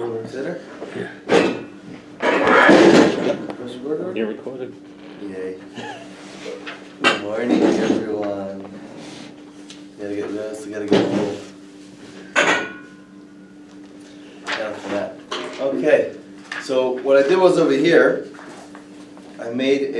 Consider? Yeah. You're recorded. Yay. Good morning, everyone. Gotta get this, gotta get full. Down for that. Okay, so what I did was over here, I made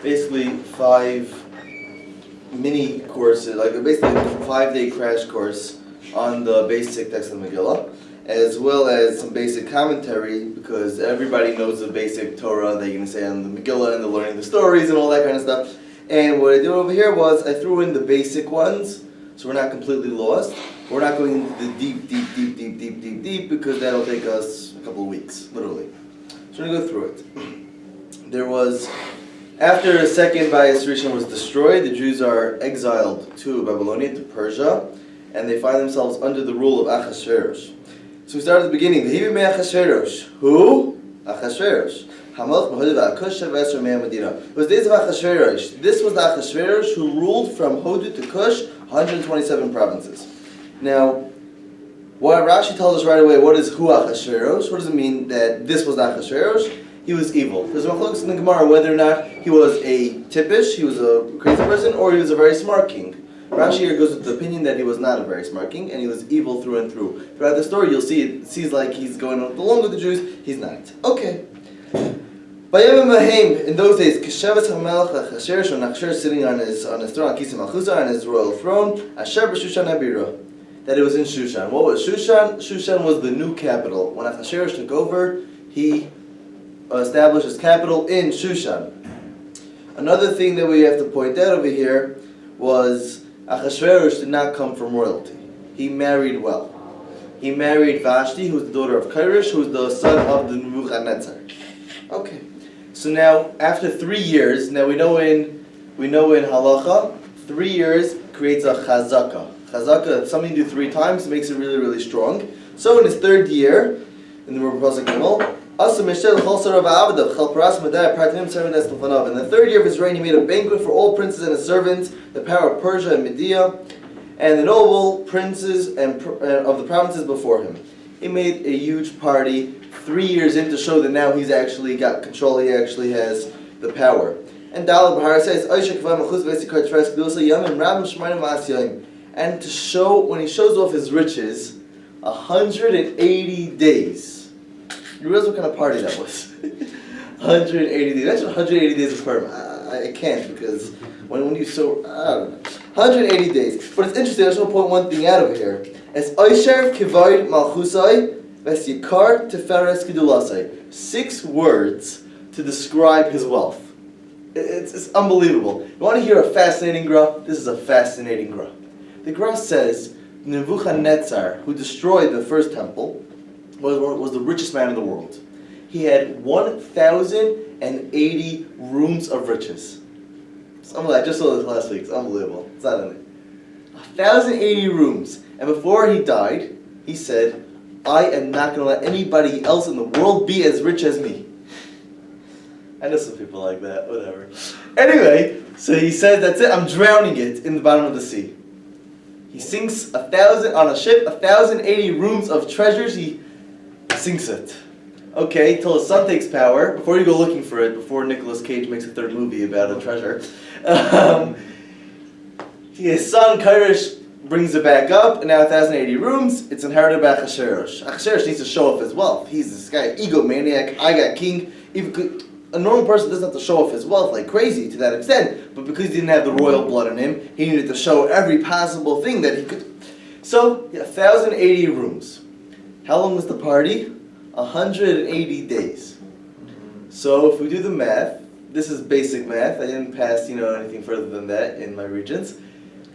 basically 5 mini courses, like basically a 5-day crash course on the basic text of Megillah, as well as some basic commentary, because everybody knows the basic Torah that you're going to say on the Megillah and the learning the stories and all that kind of stuff. And what I did over here was I threw in the basic ones, so we're not completely lost. We're not going into the deep, because that'll take us a couple of weeks, literally. So we're going to go through it. There was, after the second Bayis Rishon was destroyed, the Jews are exiled to Babylonia, to Persia, and they find themselves under the rule of Achashverosh. So we start at the beginning. V'hivi me Achashverosh. Who? Achashverosh. Hamalch b'Hodu v'Kush v'Esher mei Medina. It was the days of Achashverosh. This was the Achashverosh who ruled from Hodu to Kush, 127 provinces. Now, what Rashi tells us right away, what is Hu Achashverosh? What does it mean that this was the Achashverosh? He was evil. There's a machlokes in the Gemara whether or not he was a tippish, he was a crazy person, or he was a very smart king. Rashi here goes with the opinion that he was not a very smart king, and he was evil through and through. Throughout the story, you'll see it seems like he's going along with the Jews. He's not. Okay. In those days, Kesheves HaMelech Achashverosh, when Achashverosh sitting on his throne, Kisei Malchusa, on his royal throne, Asher b'Shushan Habira, that it was in Shushan. What was Shushan? Shushan was the new capital. When Achashverosh took over, he established his capital in Shushan. Another thing that we have to point out over here was Achashverosh did not come from royalty. He married well. He married Vashti, who was the daughter of Kairosh, who was the son of the Nebuchadnezzar. Okay. So now, after 3 years, now we know in halacha, 3 years creates a chazaka. Chazaka, something you do 3 times, makes it really, really strong. So in his 3rd year, in the Pasuk Gimel, in the 3rd year of his reign, he made a banquet for all princes and his servants, the power of Persia and Media, and the noble princes and of the provinces before him. He made a huge party 3 years in to show that now he's actually got control, he actually has the power. And Daled Bahar says, and to show, when he shows off his riches, 180 days. You realize what kind of party that was? 180 days. That's 180 days of Purim. I can't, because when you so, I don't know. 180 days. But it's interesting, I just want to point one thing out over here. As Oisher Kivoid Malchusai, Ves Yikar Teferes Kedulasai. 6 words to describe his wealth. It's unbelievable. You want to hear a fascinating gra? This is a fascinating gra. The gra says, Nebuchadnezzar, who destroyed the first temple, was the richest man in the world. He had 1,080 rooms of riches. I just saw this last week. It's unbelievable. It's not in it. 1,080 rooms. And before he died, he said, I am not going to let anybody else in the world be as rich as me. I know some people like that. Whatever. Anyway, so he said, that's it. I'm drowning it in the bottom of the sea. He sinks 1,000 on a ship, 1,080 rooms of treasures. He sinks it. Okay, till his son takes power. Before you go looking for it, before Nicolas Cage makes a 3rd movie about a treasure, his son Kairosh brings it back up, and now 1,080 rooms. It's inherited by Achashverosh. Achashverosh needs to show off his wealth. He's this guy, egomaniac. I got king. A normal person doesn't have to show off his wealth like crazy to that extent, but because he didn't have the royal blood in him, he needed to show every possible thing that he could. So, 1,080 rooms. How long was the party? 180 days. So if we do the math, this is basic math. I didn't pass, anything further than that in my regions.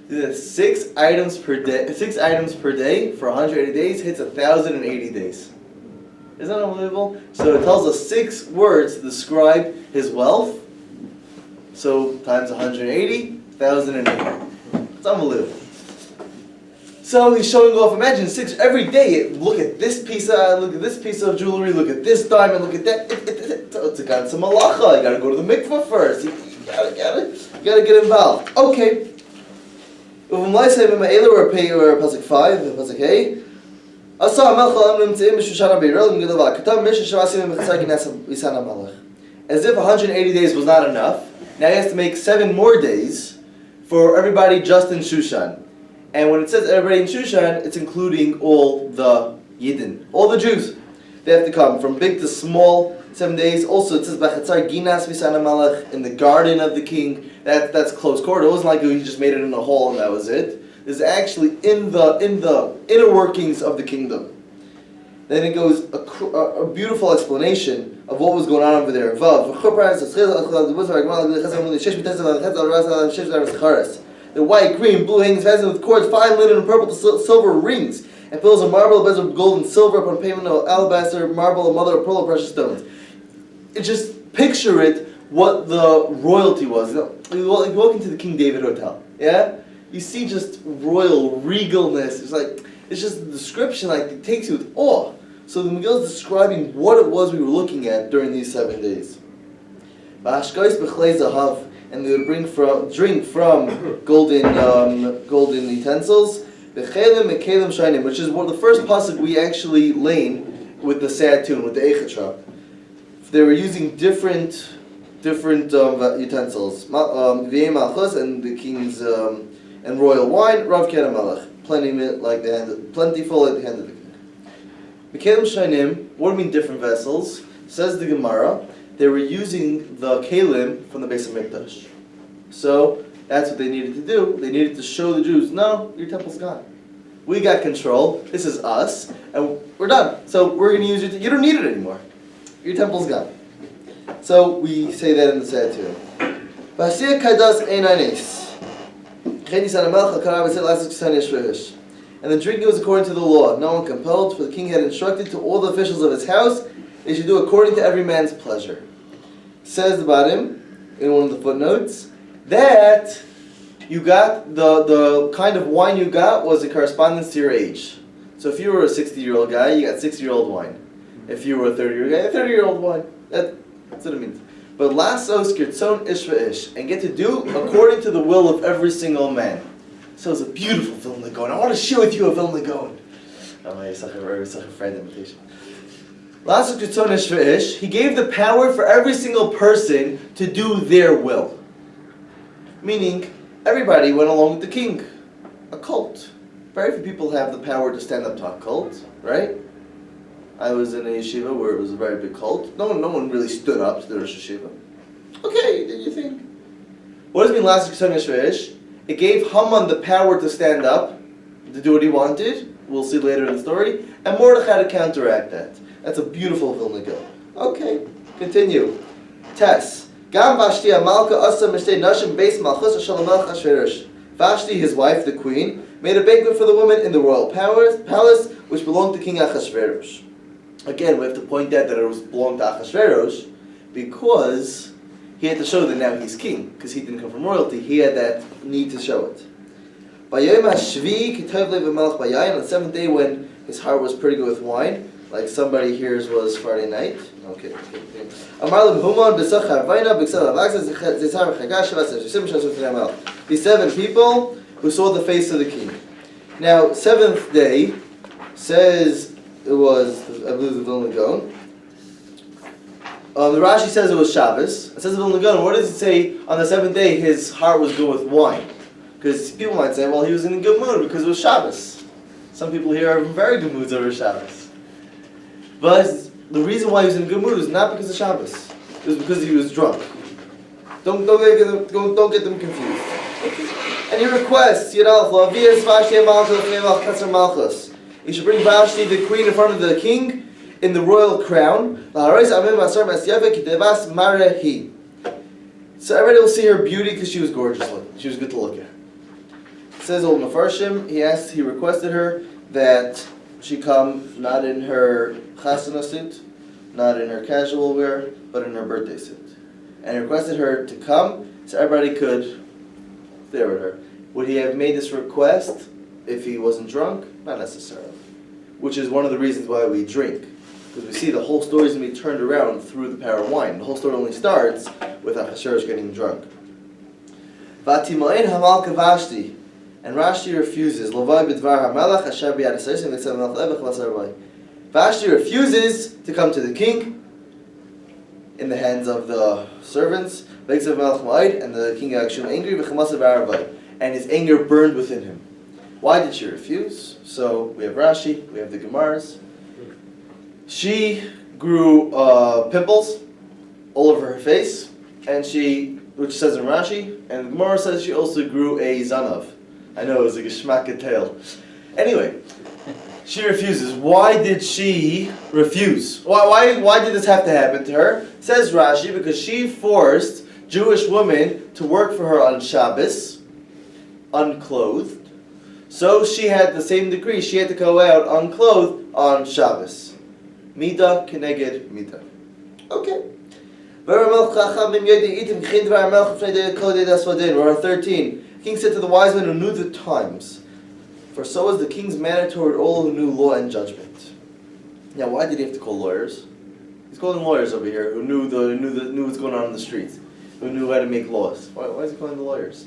6 items per day. 6 items per day for 180 days hits 1,080 days. Isn't that unbelievable? So it tells us 6 words to describe his wealth. So times 180, 1,080. It's unbelievable. So he's showing off. Imagine 6 every day. Look at this piece of jewelry. Look at this diamond. Look at that. It's a got some malacha. You got to go to the mikvah first. You got to get involved. Okay. Or pasuk 5, pasuk hey. As if 180 days was not enough, now he has to make 7 more days for everybody just in Shushan. And when it says everybody in Shushan, it's including all the Yidden, all the Jews. They have to come from big to small, 7 days. Also, it says Bachatzar Ginas Misana Malach, in the garden of the king. That's close quarter. It wasn't like he just made it in a hall and that was it. It's actually in the inner workings of the kingdom. Then it goes a beautiful explanation of what was going on over there. The white, green, blue hangings fastened with cords, fine linen, and purple to silver rings, and pillows of marble, beds of gold and silver, upon payment of alabaster, marble, and mother of pearl, precious stones. It just picture it, what the royalty was. You walk into the King David Hotel, yeah? You see just royal regalness. It's just the description, it takes you with awe. So the Megillah is describing what it was we were looking at during these 7 days. And they would drink from golden utensils, which is one of the first pasuk we actually lane with the sad tune, with the echatra. They were using different utensils, and the king's and royal wine, rav keramalach, plentiful like the hand of the king. Mekalim shainim, what do you mean different vessels? Says the Gemara, they were using the kalim from the Beis Hamikdash. So that's what they needed to do. They needed to show the Jews, no, your temple's gone. We got control. This is us, and we're done. So we're going to use you don't need it anymore. Your temple's gone. So we say that in the Sad too. And the drinking was according to the law. No one compelled, for the king had instructed to all the officials of his house, they should do according to every man's pleasure. Says the bottom, in one of the footnotes, that you got, the kind of wine you got was in correspondence to your age. So if you were a 60-year-old guy, you got 60-year-old wine. If you were a 30-year-old guy, 30-year-old wine. That's what it means. But lasos kirtzon ish v'ish, and get to do according to the will of every single man. So it's a beautiful Vilna Gaon. I want to share with you a Vilna Gaon. He gave the power for every single person to do their will. Meaning, everybody went along with the king. A cult. Very few people have the power to stand up to a cult, right? I was in a yeshiva where it was a very big cult. No one really stood up to the Rosh Yeshiva. Okay, did you think? What does it mean, last Yisrael? It gave Haman the power to stand up, to do what he wanted. We'll see later in the story. And Mordechai to counteract that. That's a beautiful Vilna Gaon. Okay, continue. Tess. Vashti, his wife, the queen, made a banquet for the women in the royal palace, which belonged to King Achashverosh. Again, we have to point out that it belonged to Achashverosh because he had to show that now he's king, because he didn't come from royalty. He had that need to show it. On the 7th day, when his heart was pretty good with wine, like somebody here's was Friday night. Okay. These 7 people who saw the face of the king. Now, 7th day says it was, I believe, the Vilna Gaon. The Rashi says it was Shabbos. It says the Vilna Gaon. What does it say on the 7th day? His heart was good with wine, because people might say, well, he was in a good mood because it was Shabbos. Some people here are in very good moods over Shabbos. But the reason why he was in a good mood was not because of Shabbos. It was because he was drunk. Don't get them confused. And he requests, you should bring Vashti, the queen, in front of the king in the royal crown. So everybody will see her beauty because she was gorgeous looking. She was good to look at. It says old Mefarshim, he requested her that she come not in her chasana suit, not in her casual wear, but in her birthday suit. And he requested her to come so everybody could stare at her. Would he have made this request if he wasn't drunk? Not necessarily. Which is one of the reasons why we drink. Because we see the whole story is going to be turned around through the power of wine. The whole story only starts with Ahasuerus getting drunk. Vatimain Hamalka Vashti. And Rashi refuses. Vashti refuses to come to the king in the hands of the servants, and the king got extremely angry, and his anger burned within him. Why did she refuse? So we have Rashi, we have the Gemaras. She grew pimples all over her face, and which says in Rashi, and the Gemara says she also grew a zanav. I know, it was like a shmaka tail. Anyway, she refuses. Why did she refuse? Why did this have to happen to her? Says Rashi, because she forced Jewish women to work for her on Shabbos, unclothed. So she had the same decree. She had to go out unclothed on Shabbos. Mida keneged mida. Okay. Verse 13. King said to the wise men who knew the times, for so was the king's manner toward all who knew law and judgment. Now, why did he have to call lawyers? He's calling lawyers over here who knew what's going on in the streets, who knew how to make laws. Why is he calling the lawyers?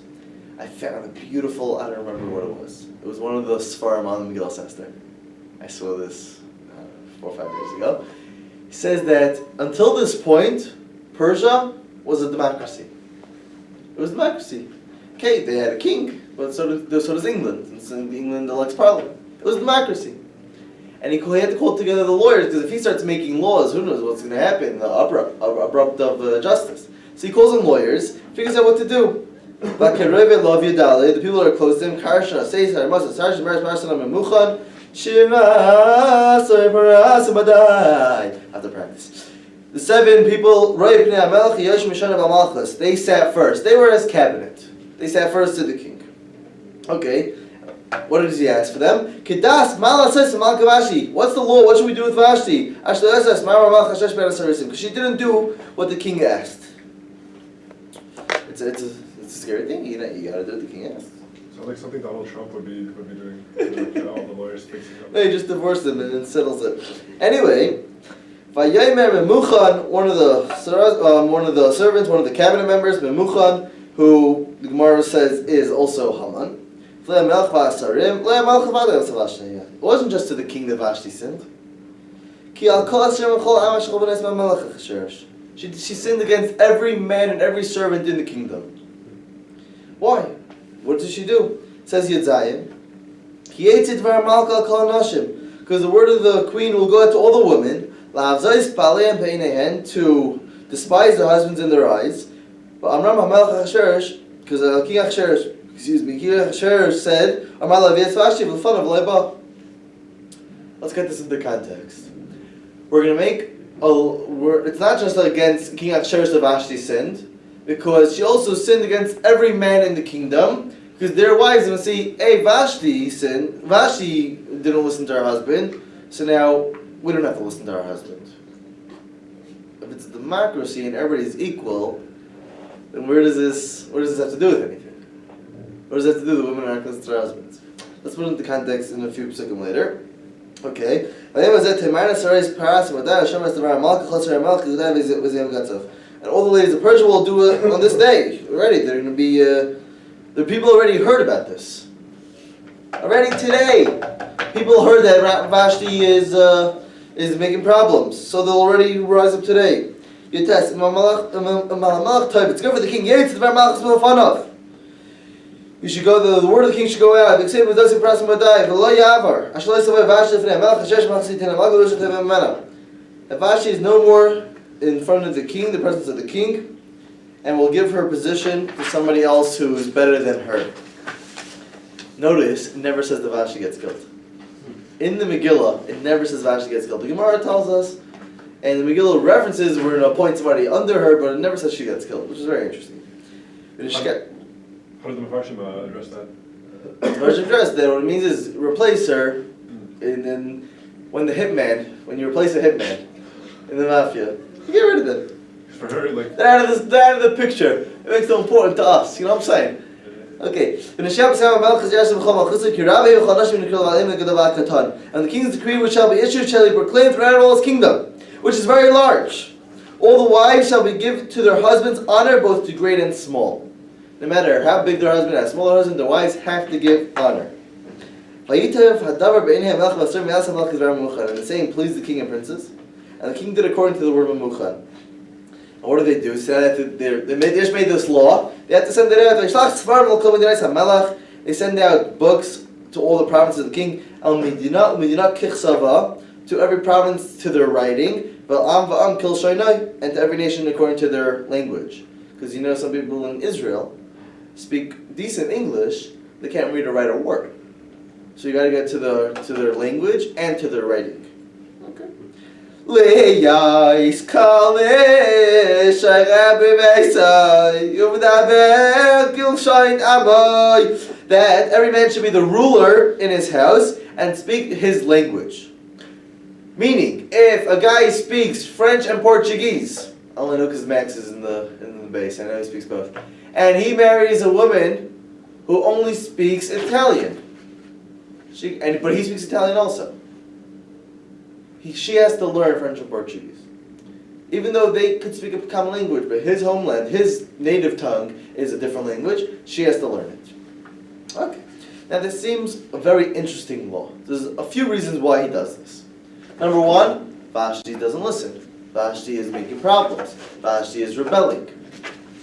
I found a beautiful, I don't remember what it was. It was one of the Sfarim on the Megillas Esther. I saw this 4 or 5 years ago. He says that until this point, Persia was a democracy. It was a democracy. Okay, they had a king, but so does England. And so England elects parliament. It was a democracy. And he had to call together the lawyers, because if he starts making laws, who knows what's going to happen, the abrupt of justice. So he calls in lawyers, figures out what to do. The people that are close to him, Karsha, Seisar, Masa, Sarsh, Maris, Marsanam, and Muchan, Shiva, have to practice. The 7 people, they sat first. They were his cabinet. They sat first to the king. Okay, what does he ask for them? What's the law? What should we do with Vashti? Because she didn't do what the king asked. It's a scary thing. You gotta do what the king asked. Sounds like something Donald Trump would be doing. All the lawyers fixing up. They just divorce them and it settles it. Anyway, Vayomer Memuchan, one of the servants, one of the cabinet members, Memuchan, who the Gemara says is also Haman. It wasn't just to the king that Vashti sinned. She sinned against every man and every servant in the kingdom. Why? What did she do? It says Yedzayim, because the word of the queen will go out to all the women, to despise their husbands in their eyes. But because King Achashverosh said, let's get this into context. We're going to make it's not just against King Achashverosh that Vashti sinned, because she also sinned against every man in the kingdom, because their wives will see, hey, Vashti sinned, Vashti didn't listen to her husband, so now we don't have to listen to our husband. If it's a democracy and everybody's equal, then where does this have to do with anything? What does that have to do with women aren't listening to their husbands? Let's put it into context in a few seconds later. Okay. And all the ladies of Persia will do it on this day. Already, they're going to be. The people already heard about this. Already today, people heard that Vashti is making problems, so they'll already rise up today. You test. It's good for the king. You should go. The word of the king should go out. That Vashti is no more in front of the king, the presence of the king, and will give her position to somebody else who is better than her. Notice, it never says that Vashti gets killed. In the Megillah, it never says Vashti gets killed. The Gemara tells us, and the Megillah references we're going to appoint somebody under her, but it never says she gets killed, which is very interesting. How does the Mefarshim address that? The Mefarshim address that what it means is replace her, and then when you replace a hitman in the mafia, you get rid of them. For her, like they're out of the picture. It makes them important to us. You know what I'm saying? Okay. And the king's decree which shall be issued shall be proclaimed throughout all his kingdom, which is very large. All the wives shall be given to their husbands honor, both to great and small. no matter how big their husband, how small their husband, their wives have to give honor. And the saying pleased the king and princes, and the king did according to the word of Memuchan. And what do? So they just made this law. They had to send it out. They send out books to all the provinces of the king, to every province to their writing, and to every nation according to their language. Because some people in Israel speak decent English, they can't read or write a word. So you got to get to their language and to their writing. Okay. That every man should be the ruler in his house and speak his language. Meaning, if a guy speaks French and Portuguese, I only know because Max is in the base, I know he speaks both, and he marries a woman who only speaks Italian, but he speaks Italian also. She has to learn French and Portuguese. Even though they could speak a common language, but his homeland, his native tongue is a different language, she has to learn it. Okay. Now this seems a very interesting law. There's a few reasons why he does this. Number one, Vashti doesn't listen. Vashti is making problems. Vashti is rebelling.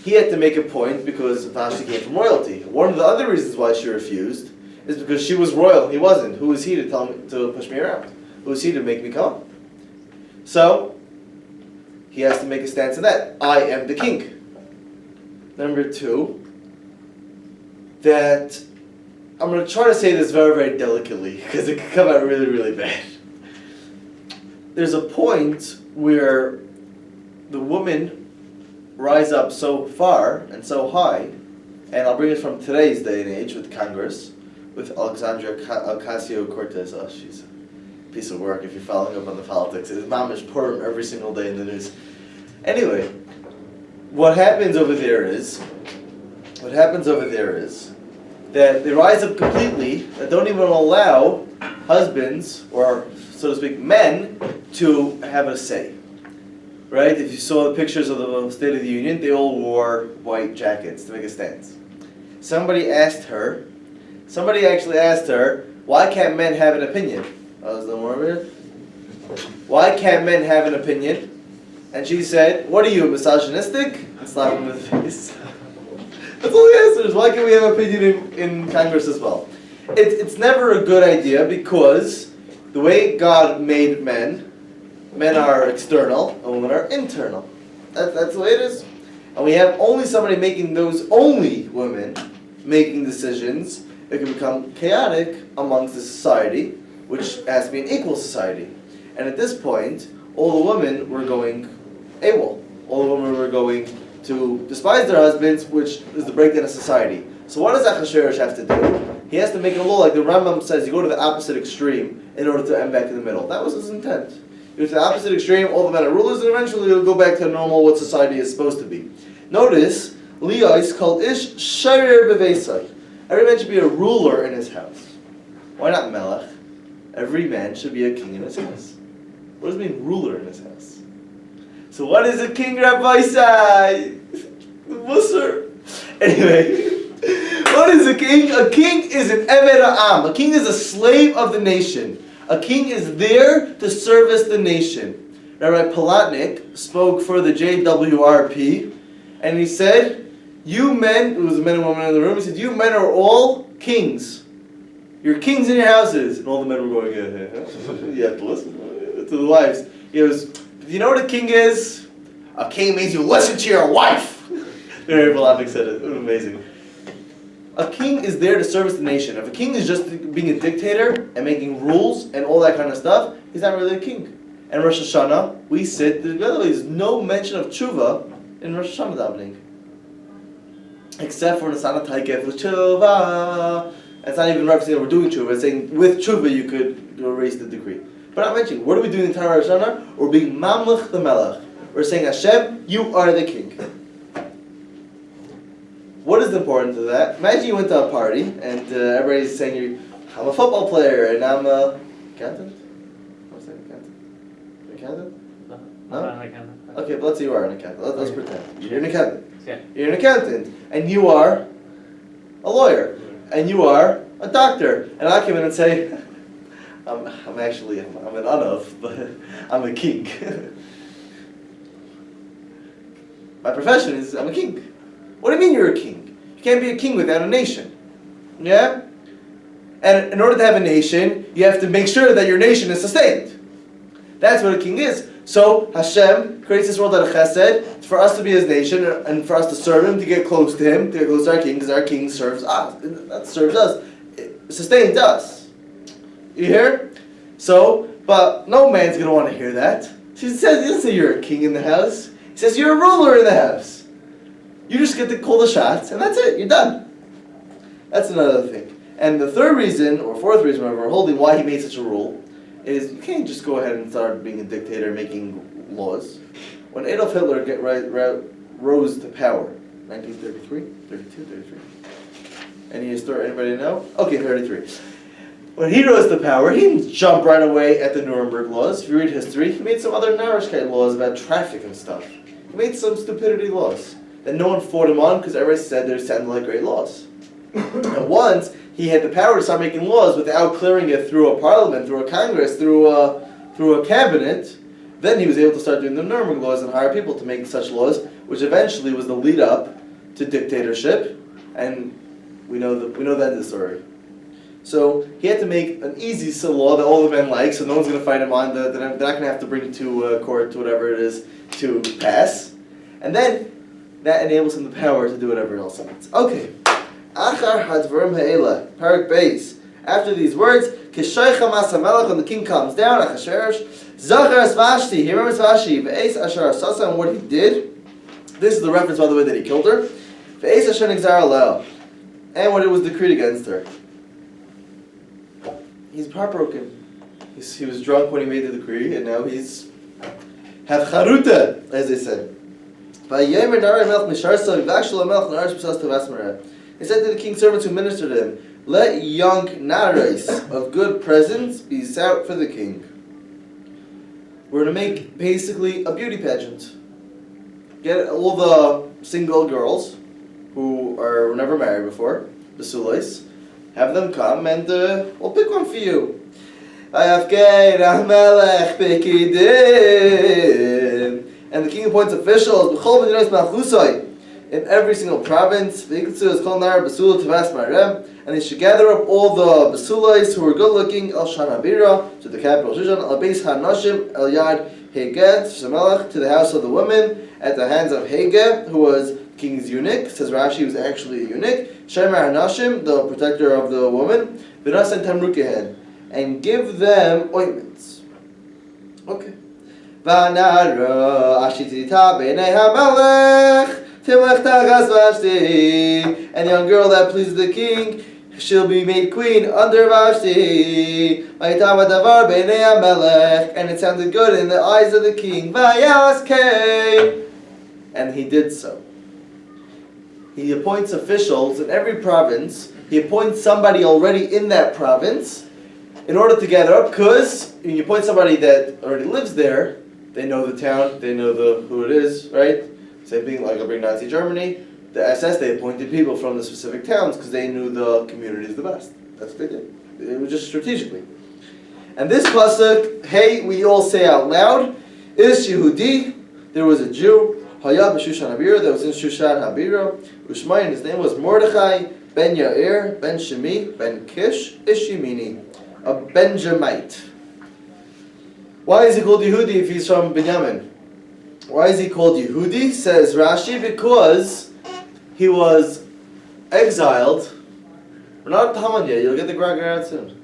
He had to make a point because Vashti came from royalty. One of the other reasons why she refused is because she was royal, he wasn't. Who was he to tell me to push me around? Who was he to make me come? So he has to make a stance on that. I am the king. Number two, that I'm going to try to say this very, very delicately because it could come out really, really bad. There's a point where the women rise up so far and so high, and I'll bring it from today's day and age with Congress, with Alexandria Ocasio-Cortez. Oh, she's a piece of work if you're following up on the politics. It's mamish Purim every single day in the news. Anyway, what happens over there is that they rise up completely, that don't even allow husbands, or so to speak, men, to have a say. Right? If you saw the pictures of the State of the Union, they all wore white jackets to make a stance. Somebody actually asked her, why can't men have an opinion? Why can't men have an opinion? And she said, what are you, misogynistic? And slapped him in the face. That's all the answer is. Why can't we have an opinion in Congress as well? It's never a good idea because the way God made men are external and women are internal. That's the way it is. And we have only women making decisions, it can become chaotic amongst the society, which has to be an equal society. And at this point, all the women were going AWOL. All the women were going to despise their husbands, which is the breakdown of society. So what does Achashverosh have to do? He has to make a law, like the Rambam says, you go to the opposite extreme in order to end back in the middle. That was his intent. You go to the opposite extreme, all the men are rulers, and eventually you'll go back to normal, what society is supposed to be. Notice, Leah is called Ish Sharir Beveisai. Every man should be a ruler in his house. Why not Melech? Every man should be a king in his house. What does it mean, ruler in his house? So what is a king, Rabbi Sai? Musar. Anyway, what is a king? A king is an Eved Ha'am. A king is a slave of the nation. A king is there to service the nation. Rabbi Palatnik spoke for the JWRP, and he said, you men, it was men and women in the room, he said, you men are all kings. You're kings in your houses. And all the men were going, you have to listen to the wives. He goes, do you know what a king is? A king means you listen to your wife. Rabbi Palatnik said it. It was amazing. A king is there to service the nation. If a king is just being a dictator and making rules and all that kind of stuff, he's not really a king. And Rosh Hashanah, we sit, there's no mention of tshuva in Rosh Hashanah davening. Except for Nasana Taikev with tshuva. It's not even referencing that we're doing tshuva. It's saying with tshuva you could erase the decree. But I'm mentioning, what are we doing in entire Rosh Hashanah? We're being mamlech the melech. We're saying, Hashem, you are the king. What is the importance of that? Imagine you went to a party and everybody's saying, I'm a football player and I'm a accountant? What's that, accountant? Accountant? No? No? I'm an accountant. Okay, but let's say you are an accountant. Let's pretend. You're an accountant. Yeah. You're an accountant. And you are lawyer, and you are a doctor. And I come in and say, I'm an anav, but I'm a king. My profession is I'm a king. What do you mean you're a king? You can't be a king without a nation. Yeah? And in order to have a nation, you have to make sure that your nation is sustained. That's what a king is. So Hashem creates this world out of chesed for us to be His nation and for us to serve Him, to get close to Him, to get close to our king, because our king serves us. That serves us. It sustains us. You hear? So, but no man's going to want to hear that. He doesn't say you're a king in the house. He says you're a ruler in the house. You just get to call the shots, and that's it. You're done. That's another thing. And the third reason, or fourth reason, whatever, holding why he made such a rule, is you can't just go ahead and start being a dictator, making laws. When Adolf Hitler rose to power, 1933, 32, 33. Any story? Anybody know? Okay, 33. When he rose to power, he didn't jump right away at the Nuremberg laws. If you read history, he made some other Narishkeit laws about traffic and stuff. He made some stupidity laws that no one fought him on because everybody said they sounded like great laws. And once he had the power to start making laws without clearing it through a parliament, through a congress, through a cabinet, then he was able to start doing the Nuremberg laws and hire people to make such laws, which eventually was the lead up to dictatorship. And we know that in the story. So he had to make an easy law that all the men like, so no one's going to fight him on. They're not going to have to bring it to court, to whatever it is, to pass. And then that enables him the power to do whatever else he wants. Okay. Achar hadvarim ha'ela, parak beis. After these words, kishoicha mas hamelech, when the king comes down, Achashverosh, zachar as Vashti, he remembers Vashti, ve'es ashar asasa, and what he did. This is the reference, by the way, that he killed her. Ve'es ashar nigzar alel, and what it was decreed against her. He's heartbroken. He was drunk when he made the decree, and now he's have charuta, as they said. He said to the king's servants who ministered to him, let young narais of good presence be out for the king. We're going to make basically a beauty pageant. Get all the single girls who were never married before, the Sulais, have them come and we'll pick one for you. And the king appoints officials in every single province, and they should gather up all the Basulais who were good looking, El Shanabira, to the capital Shushan, El Beis HaNashim, El Yad Heged, Shemelech, to the house of the women, at the hands of Hege, who was king's eunuch. Says Rashi, he was actually a eunuch. Shemer HaNashim, the protector of the woman, V'nasen Tamrukehen, and give them ointments. Okay. V'nara ashitita b'nei hamelech timlech tachas Vashti, and the young girl that pleases the king, she'll be made queen under Vashti. V'yitam hadavar b'nei hamelech, and it sounded good in the eyes of the king. V'yaskei, and he did so. He appoints officials in every province. He appoints somebody already in that province in order to gather up, because when you appoint somebody that already lives there, they know the town, they know who it is, right? Same thing like during Nazi Germany, the SS, they appointed people from the specific towns because they knew the communities the best. That's what they did. It was just strategically. And this pasuk, hey, we all say out loud, is Yehudi, there was a Jew, Hayah b'Shushan Habira, that was in Shushan Habira, Ushmayin, his name was Mordechai, ben Yair, ben Shemi, ben Kish, Ishimini, a Benjamite. Why is he called Yehudi if he's from Binyamin? Why is he called Yehudi? Says Rashi, because he was exiled. We're not Taman yet, you'll get the Gragar out soon.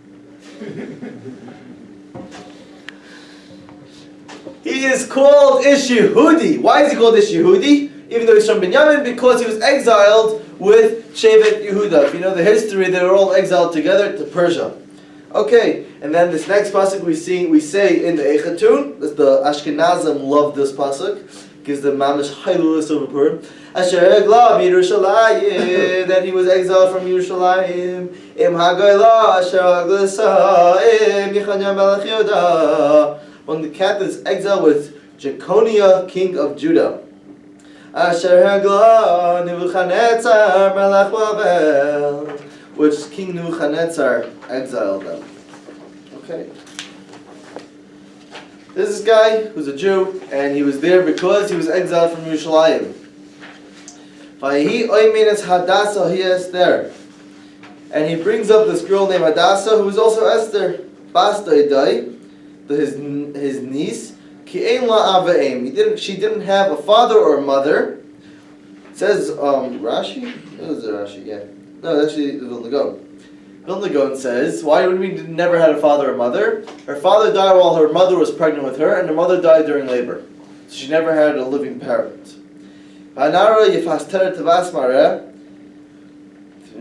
He is called Ish Yehudi. Why is he called Ish Yehudi? Even though he's from Binyamin, because he was exiled with Shevet Yehuda. If you know the history, they were all exiled together to Persia. Okay, and then this next pasuk we say in the Echatun, the Ashkenazim love this pasuk, gives the mamish Hailulis over Purim. Asher egla Yerushalayim, that he was exiled from Yerushalayim. Im Hagoyla Asher Aglasa Im Yechanya Melech Yehuda. When the captives exiled with Jeconiah, king of Judah. Asher hagla Nebuchadnezzar melech Babel, which King Nebuchadnezzar exiled them. Okay. This is this guy who's a Jew, and he was there because he was exiled from Yerushalayim. Vayehi oimenes Hadassah hi Esther. And he brings up this girl named Hadassah, who is also Esther. Bas Daidai, his niece. Ki ein la avaim. She didn't have a father or a mother. It says Rashi? It was Rashi, yeah. No, it's actually the Vilna Gaon. Vilna Gaon says, why would we never had a father or mother? Her father died while her mother was pregnant with her, and her mother died during labor. So she never had a living parent.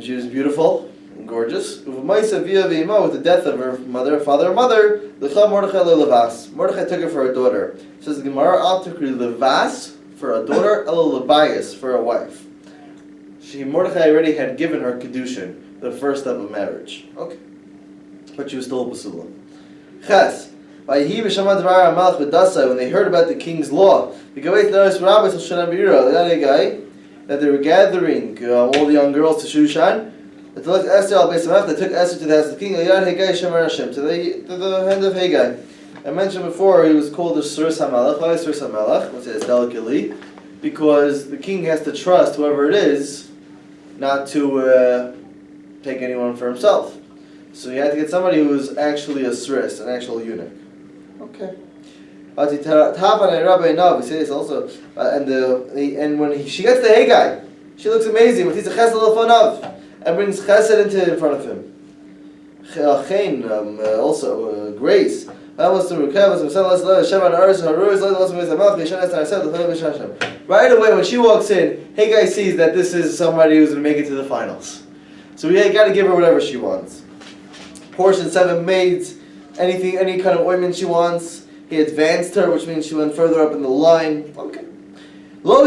She was beautiful and gorgeous. With the death of her mother, father, or mother, Mordechai took her for a daughter. It says the Gemara, Al Tukri Levas for a daughter, El Lebayas for a wife. Mordechai already had given her Kedushin, the first step of marriage. Okay. But she was still a Basula. Ches. When they heard about the king's law, that they were gathering all the young girls to Shushan, they took Esther to the house of the king, to the hand of Haggai. I mentioned before he was called the Suris HaMelech. Why Suris HaMelech? We'll say this delicately. Because the king has to trust whoever it is not to take anyone for himself. So he had to get somebody who was actually a Suris, an actual eunuch. Okay. We say this also. And when she gets to Haggai, she looks amazing. And brings chesed in front of him. Also grace. Right away when she walks in, Haggai sees that this is somebody who's going to make it to the finals. So we got to give her whatever she wants. Portion 7 maids, any kind of ointment she wants. He advanced her, which means she went further up in the line. Okay. But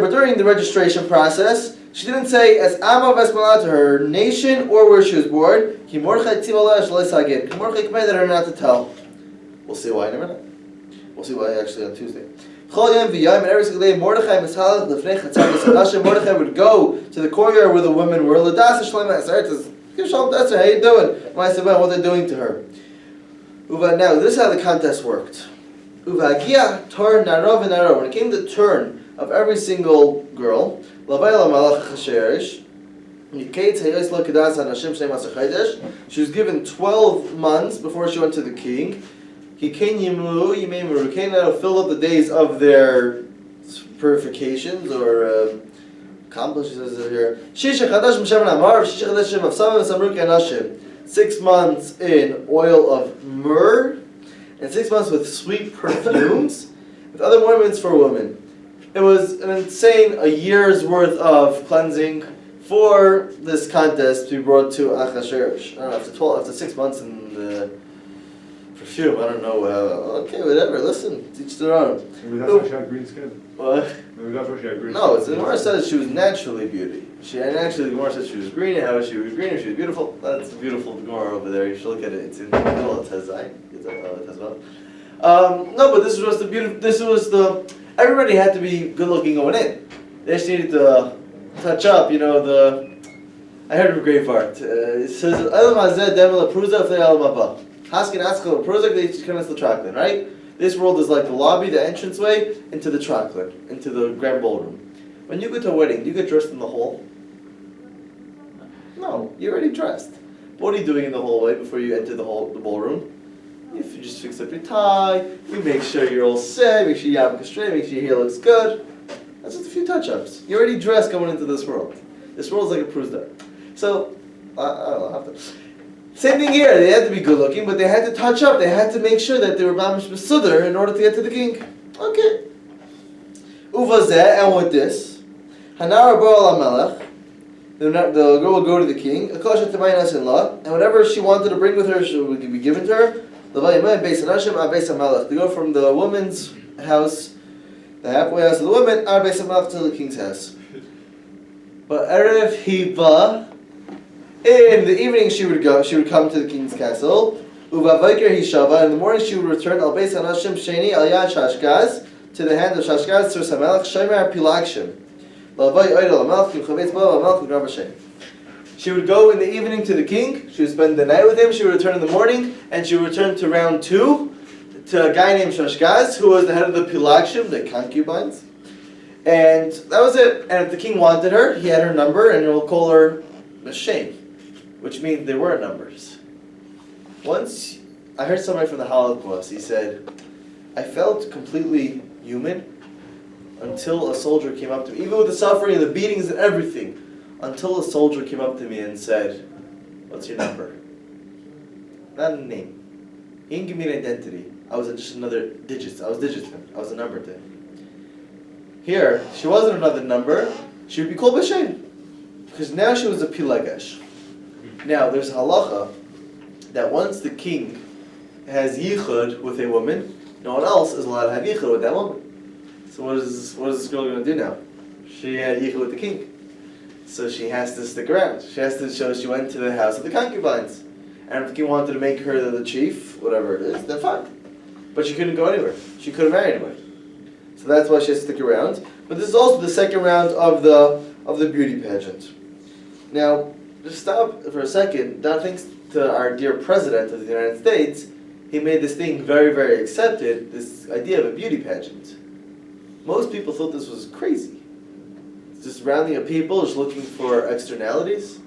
during the registration process, she didn't say as Amma Vesmalat to her nation or where she was born. Mordechai commanded her not to tell. We'll see why in a minute. We'll see why actually on Tuesday. And every single day, Mordechai would go to the courtyard where the women were. How you doing? What they're doing to her. Now, this is how the contest worked. When it came to the turn of every single girl, she was given 12 months before she went to the king. He came to fill up the days of their purifications or accomplishments here. 6 months in oil of myrrh, and 6 months with sweet perfumes, with other ornaments for women. It was an insane, a year's worth of cleansing for this contest to be brought to Achashverosh. I don't know, after 6 months in the perfume, I don't know, okay, whatever, listen, teach their own. Maybe that's why she had green skin. What? Maybe that's why she had green skin. No, the Gemara says she was naturally beauty. And actually the Gemara says she was green, and how she was green, she was beautiful. That's a beautiful Gemara over there, you should look at it, it's in the middle of Tezai. No, but this was everybody had to be good looking going in. They just needed to touch up, I heard of a great part. It says, right? This world is like the lobby, the entranceway, into the tracklin, into the grand ballroom. When you go to a wedding, do you get dressed in the hall? No, you're already dressed. What are you doing in the hallway before you enter the ballroom? If you just fix up your tie, you make sure you're all set, make sure you have it straight, make sure your hair looks good. That's just a few touch-ups. You're already dressed going into this world. This world's like a prusda. So, I don't have to. Same thing here. They had to be good-looking, but they had to touch up. They had to make sure that they were mamish besudder in order to get to the king. Okay. Uvazeh, and with this, Hanar Bo'al HaMelech, the girl will go to the king, and whatever she wanted to bring with her, she would be given to her. To go from the woman's house, the halfway house of the woman, to the king's house. But Erev Hiba, in the evening she would come to the king's castle. Uvavaykir Hishava, in the morning she would return to to the hand of Shashgaz Tzur Samelech Shomer Pilagshim. Lavai Oidel Amelch Kim Chavetz Bo Amelch Gram Hashem. She would go in the evening to the king, she would spend the night with him, she would return in the morning, and she would return to round 2 to a guy named Shashgaz, who was the head of the Pilagshim, the concubines. And that was it. And if the king wanted her, he had her number, and he'll call her Hashem, which means there were numbers. Once, I heard somebody from the Holocaust, he said, I felt completely human until a soldier came up to me, even with the suffering and the beatings and everything, until a soldier came up to me and said, what's your number? Not a name. He didn't give me an identity. I was just another digit. I was digitman. I was a number to him. Here, she wasn't another number. She would be called B'Shem. Because now she was a Pilagesh. Now, there's a halacha that once the king has yichud with a woman, no one else is allowed to have yichud with that woman. So what is this girl going to do now? She had yichud with the king. So she has to stick around. She has to show she went to the house of the concubines. And if the king wanted to make her the chief, whatever it is, then fine. But she couldn't go anywhere. She couldn't marry anybody. So that's why she has to stick around. But this is also the second round of the beauty pageant. Now, just stop for a second. Now, thanks to our dear President of the United States, he made this thing very, very accepted, this idea of a beauty pageant. Most people thought this was crazy. It's just rounding up people, just looking for externalities,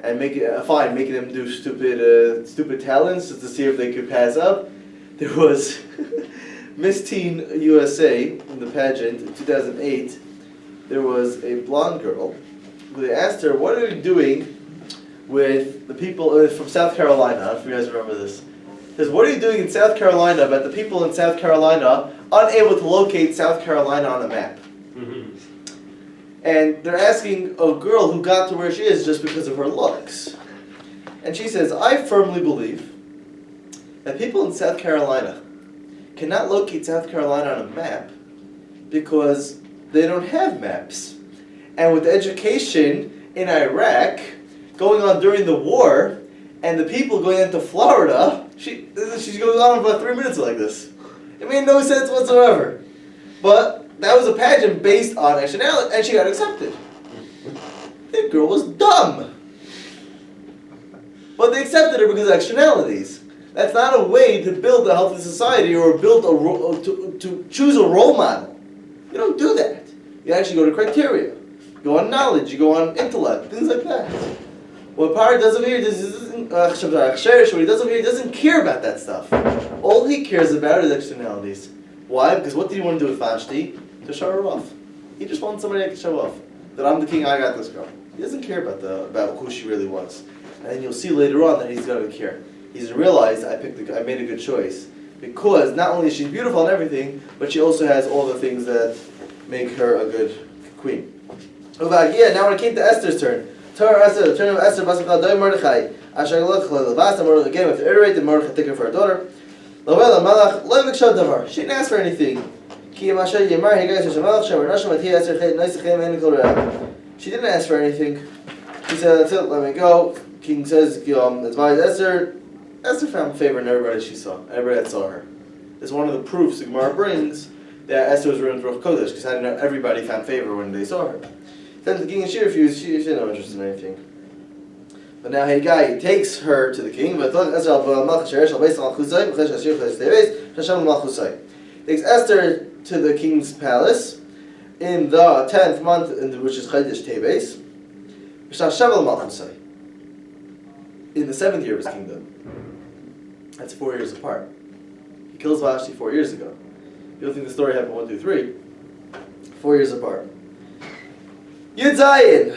and making them do stupid talents just to see if they could pass up. There was Miss Teen USA in the pageant in 2008. There was a blonde girl. They asked her, what are you doing with the people from South Carolina? I don't know if you guys remember this. Says, what are you doing in South Carolina about the people in South Carolina unable to locate South Carolina on a map? Mm-hmm. And they're asking a girl who got to where she is just because of her looks. And she says, I firmly believe that people in South Carolina cannot locate South Carolina on a map because they don't have maps. And with education in Iraq going on during the war, and the people going into Florida, she's going on for about 3 minutes like this. It made no sense whatsoever. But that was a pageant based on nationality, and she got accepted. The girl was dumb. But they accepted her because of externalities. That's not a way to build a healthy society or build to choose a role model. You don't do that. You actually go to criteria. You go on knowledge, you go on intellect, things like that. What Parag does over here, he doesn't care about that stuff. All he cares about is externalities. Why? Because what did he want to do with Vashti? To show her off. He just wanted somebody that could show off. That I'm the king, I got this girl. He doesn't care about who she really was. And then you'll see later on that he's going to care. He's realized I made a good choice. Because not only is she beautiful and everything, but she also has all the things that make her a good queen. Now when it came to Esther's turn, turn of Esther, Basakal Mordechai, Asher again, with iterate, Mordechai taken for her daughter. She didn't ask for anything. She didn't ask for anything. She said, that's it, let me go. King says, advise Esther. Esther found favor in everybody she saw, everybody that saw her. It's one of the proofs the Gemara brings that Esther was ruined for Kodesh, because everybody found favor when they saw her. Then the king, and she refused, she had no interest in anything. But now he takes her to the king, takes Esther to the king's palace in the 10th month, which is Chodesh Teves, in the 7th year of his kingdom. That's 4 years apart. He kills Vashti 4 years ago. You don't think the story happened 1, 2, 3? 4 years apart. Yud Zayin,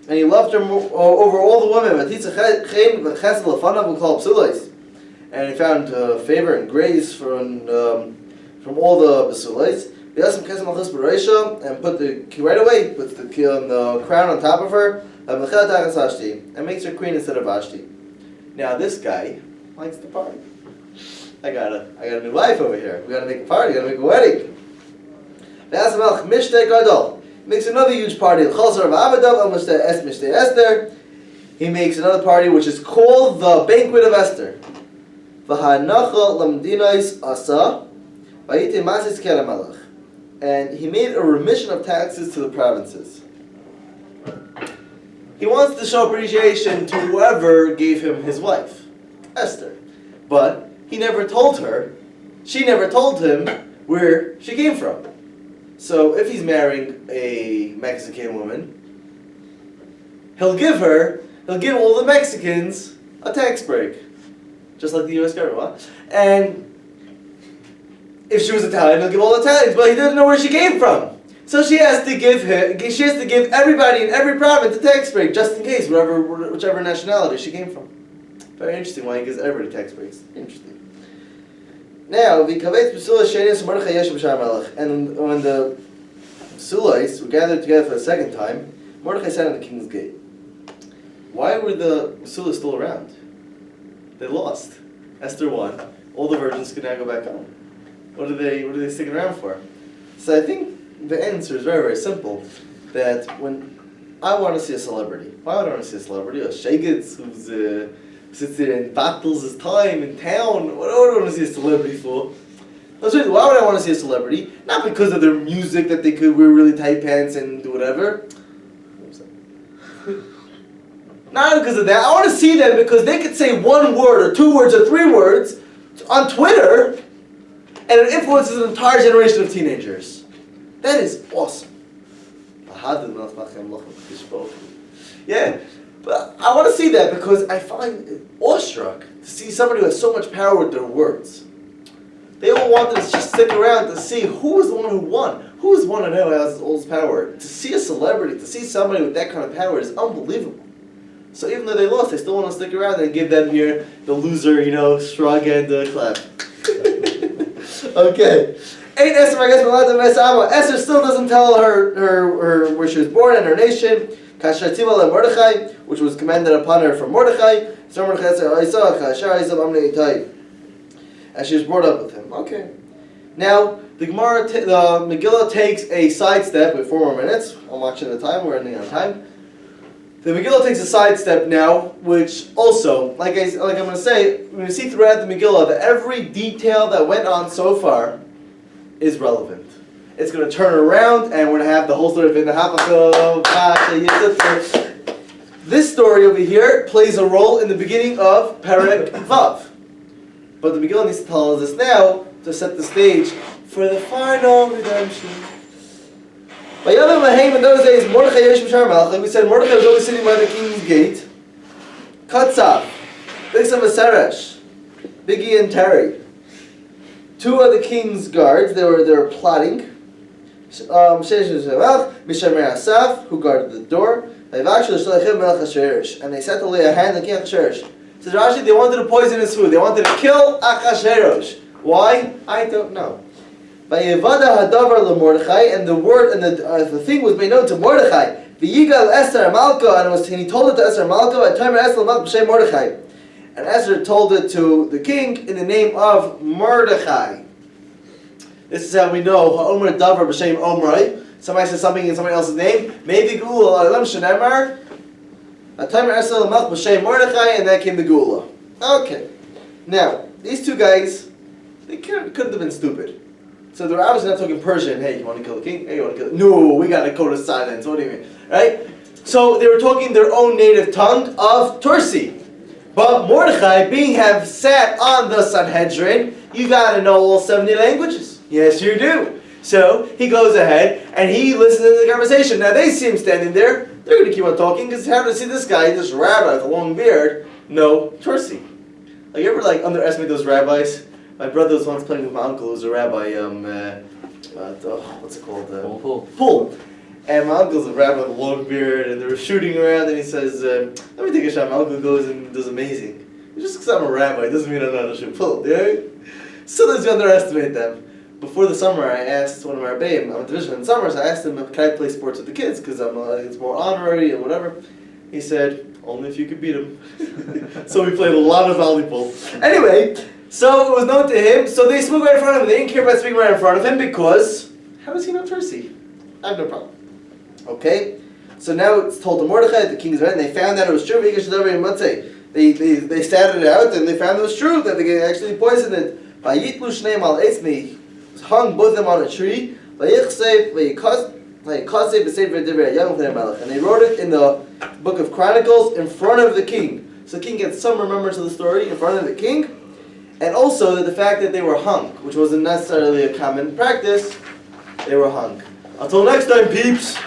and he loved her over all the women. And he found favor and grace from all the Basulis. And put right away puts the crown on top of her and makes her queen instead of Vashti. Now this guy likes to party. I got a new wife over here. We gotta make a party. We gotta make a wedding. Makes another huge party. He makes another party which is called the Banquet of Esther. And he made a remission of taxes to the provinces. He wants to show appreciation to whoever gave him his wife, Esther. But he never told her, she never told him where she came from. So if he's marrying a Mexican woman, he'll give all the Mexicans a tax break. Just like the US government. And if she was Italian, he'll give all Italians, but he doesn't know where she came from. So she has to give everybody in every province a tax break, just in case, whichever nationality she came from. Very interesting why he gives everybody tax breaks. Interesting. Now, and when the Sulites were gathered together for the second time, Mordechai sat at the king's gate. Why were the Sulites still around? They lost. Esther won. All the virgins could now go back home. What are they sticking around for? So I think the answer is very, very simple. That when I want to see a celebrity, why would I want to see a celebrity? A shagitz who sits there and battles his time in town. What do I want to see a celebrity for? Why would I want to see a celebrity? Not because of their music, that they could wear really tight pants and do whatever. Not because of that. I want to see them because they could say one word or two words or three words on Twitter and it influences an entire generation of teenagers. That is awesome. Yeah, but I want to see that because I find it awestruck to see somebody who has so much power with their words. They all wanted to just stick around to see who is the one who won. Who is one and who has all this power. To see a celebrity, to see somebody with that kind of power is unbelievable. So even though they lost, they still want to stick around and give them here the loser, shrug and clap. Okay. Esther still doesn't tell her where she was born and her nation. Which was commanded upon her from Mordechai. And she was brought up with him. Okay. Now, the Megillah takes a sidestep with 4 more minutes. I'm watching the time. We're ending on time. The Megillah takes a sidestep now, which also, like I'm going to say, we're going to see throughout the Megillah that every detail that went on so far is relevant. It's going to turn around, and we're going to have the whole story of the This story over here plays a role in the beginning of Perek Vav. But the Megillah needs to tell us this now to set the stage for the final redemption. In those days, like we said, Mordechai was always sitting by the king's gate. Katzav, Bigsa Maseresh, Biggie and Terry. 2 of the king's guards, they were plotting. Mishamer Asaf, who guarded the door. And they set to lay a hand on King Achashverosh. Says Rashi, they wanted to poison his food. They wanted to kill Achashverosh. Why? I don't know. Vayevada hadavar leMordechai, and the word and the thing was made known to Mordechai. V'yigal Esther Malka, and he told it to Esther Malka at time Esther Malka b'shem Mordechai. And Esther told it to the king in the name of Mordechai. This is how we know Ha'omer davar b'shem Omrai. Somebody says something in somebody else's name. Maybe Gula Alam Shenemar. At time Esther Malka b'shem Mordechai, and that came the Gula. Okay. Now these 2 guys, they couldn't have been stupid. So they're obviously not talking Persian. Hey, you want to kill the king? Hey, you want to kill? No, we got to go to silence. What do you mean, right? So they were talking their own native tongue of Tursi. But Mordechai, have sat on the Sanhedrin, you got to know all 70 languages. Yes, you do. So he goes ahead and he listens to the conversation. Now they see him standing there. They're going to keep on talking because how to see this guy, this rabbi with a long beard, know Tursi. Like you ever underestimate those rabbis? My brother was once playing with my uncle, who's a rabbi. What's it called? Pool. And my uncle's a rabbi with a long beard, and they were shooting around, and he says, "Let me take a shot." My uncle goes and does amazing. Just because I'm a rabbi doesn't mean I know how to shoot pool. Yeah. Sometimes you underestimate them. Before the summer, I asked one of my rebbeim, I'm a division in summer, so I asked him, "Can I play sports with the kids? Because it's more honorary and whatever." He said, "Only if you could beat him." So we played a lot of volleyball. Anyway. So it was known to him, so they spoke right in front of him. They didn't care about speaking right in front of him because, how does he know Tursi? I have no problem. Okay? So now it's told to Mordechai, the king's men, and they found out it was true. They started it out and they found it was true, that they actually poisoned it. hung both of them on a tree. And they wrote it in the book of Chronicles in front of the king. So the king gets some remembrance of the story in front of the king. And also that the fact that they were hung, which wasn't necessarily a common practice, they were hung. Until next time, peeps!